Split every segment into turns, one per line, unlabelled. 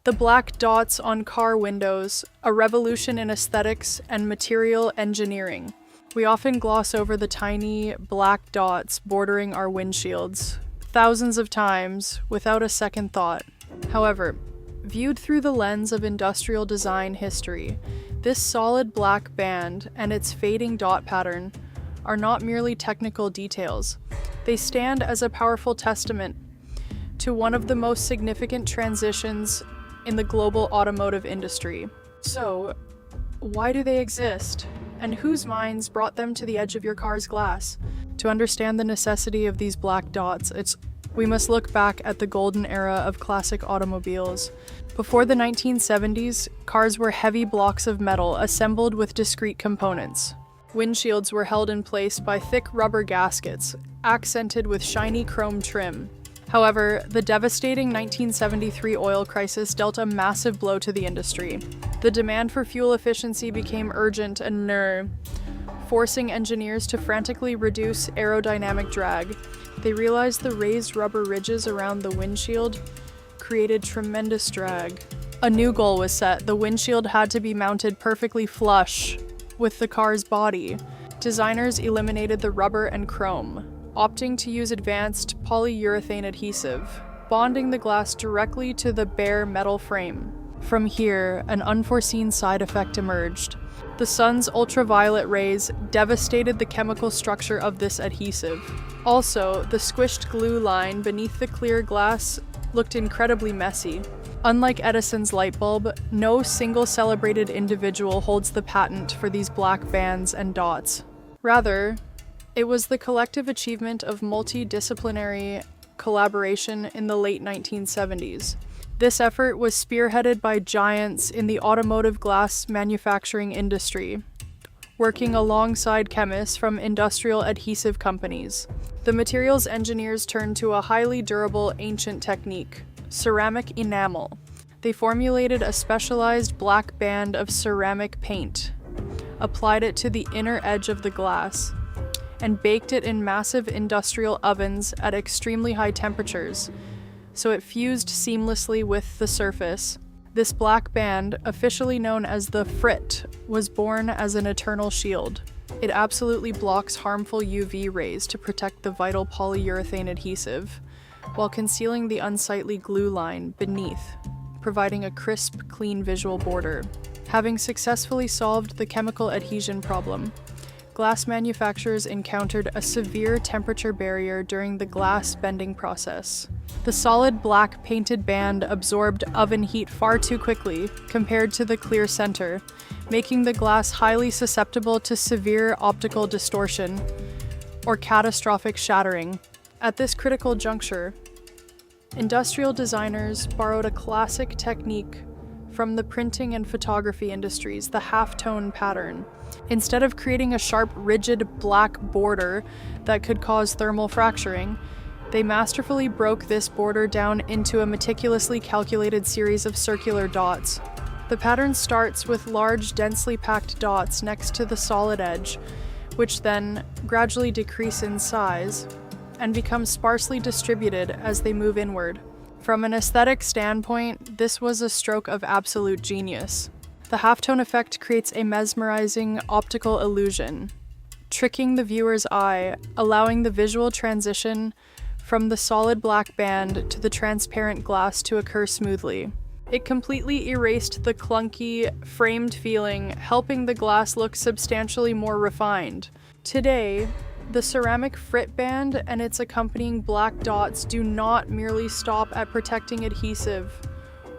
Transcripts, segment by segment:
The black dots on car windows, a revolution in aesthetics and material engineering. We often gloss over the tiny black dots bordering our windshields, thousands of times, without a second thought. However, viewed through the lens of industrial design history, this solid black band and its fading dot pattern are not merely technical details. They stand as a powerful testament to one of the most significant transitions in the global automotive industry. So, why do they exist? And whose minds brought them to the edge of your car's glass? To understand the necessity of these black dots, we must look back at the golden era of classic automobiles. Before the 1970s, cars were heavy blocks of metal assembled with discrete components. Windshields were held in place by thick rubber gaskets, accented with shiny chrome trim. However, the devastating 1973 oil crisis dealt a massive blow to the industry. The demand for fuel efficiency became urgent and forcing engineers to frantically reduce aerodynamic drag. They realized the raised rubber ridges around the windshield created tremendous drag. A new goal was set. The windshield had to be mounted perfectly flush with the car's body. Designers eliminated the rubber and chrome, opting to use advanced polyurethane adhesive, bonding the glass directly to the bare metal frame. From here, an unforeseen side effect emerged. The sun's ultraviolet rays devastated the chemical structure of this adhesive. Also, the squished glue line beneath the clear glass looked incredibly messy. Unlike Edison's light bulb, no single celebrated individual holds the patent for these black bands and dots. Rather, it was the collective achievement of multidisciplinary collaboration in the late 1970s. This effort was spearheaded by giants in the automotive glass manufacturing industry, working alongside chemists from industrial adhesive companies. The materials engineers turned to a highly durable ancient technique, ceramic enamel. They formulated a specialized black band of ceramic paint, applied it to the inner edge of the glass, and baked it in massive industrial ovens at extremely high temperatures, so it fused seamlessly with the surface. This black band, officially known as the frit, was born as an eternal shield. It absolutely blocks harmful UV rays to protect the vital polyurethane adhesive, while concealing the unsightly glue line beneath, providing a crisp, clean visual border. Having successfully solved the chemical adhesion problem, glass manufacturers encountered a severe temperature barrier during the glass bending process. The solid black painted band absorbed oven heat far too quickly compared to the clear center, making the glass highly susceptible to severe optical distortion or catastrophic shattering. At this critical juncture, industrial designers borrowed a classic technique from the printing and photography industries, the halftone pattern. Instead of creating a sharp, rigid black border that could cause thermal fracturing, they masterfully broke this border down into a meticulously calculated series of circular dots. The pattern starts with large, densely packed dots next to the solid edge, which then gradually decrease in size and become sparsely distributed as they move inward. From an aesthetic standpoint, this was a stroke of absolute genius. The halftone effect creates a mesmerizing optical illusion, tricking the viewer's eye, allowing the visual transition from the solid black band to the transparent glass to occur smoothly. It completely erased the clunky, framed feeling, helping the glass look substantially more refined. Today, the ceramic frit band and its accompanying black dots do not merely stop at protecting adhesive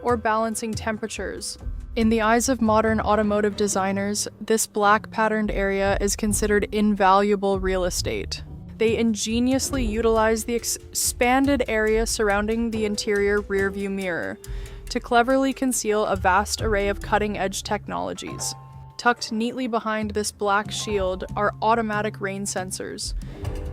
or balancing temperatures. In the eyes of modern automotive designers, this black patterned area is considered invaluable real estate. They ingeniously utilize the expanded area surrounding the interior rearview mirror to cleverly conceal a vast array of cutting-edge technologies. Tucked neatly behind this black shield are automatic rain sensors,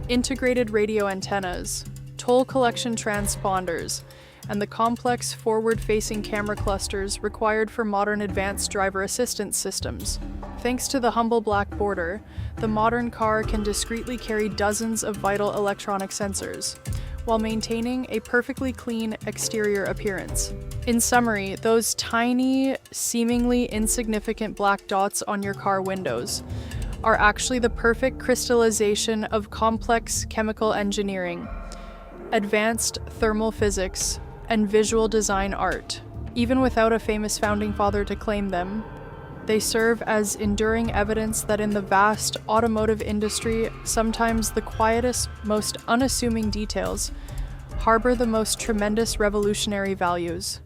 integrated radio antennas, toll collection transponders, and the complex forward-facing camera clusters required for modern advanced driver assistance systems. Thanks to the humble black border, the modern car can discreetly carry dozens of vital electronic sensors. while maintaining a perfectly clean exterior appearance. In summary, those tiny, seemingly insignificant black dots on your car windows are actually the perfect crystallization of complex chemical engineering, advanced thermal physics, and visual design art. Even without a famous founding father to claim them, they serve as enduring evidence that in the vast automotive industry, sometimes the quietest, most unassuming details harbor the most tremendous revolutionary values.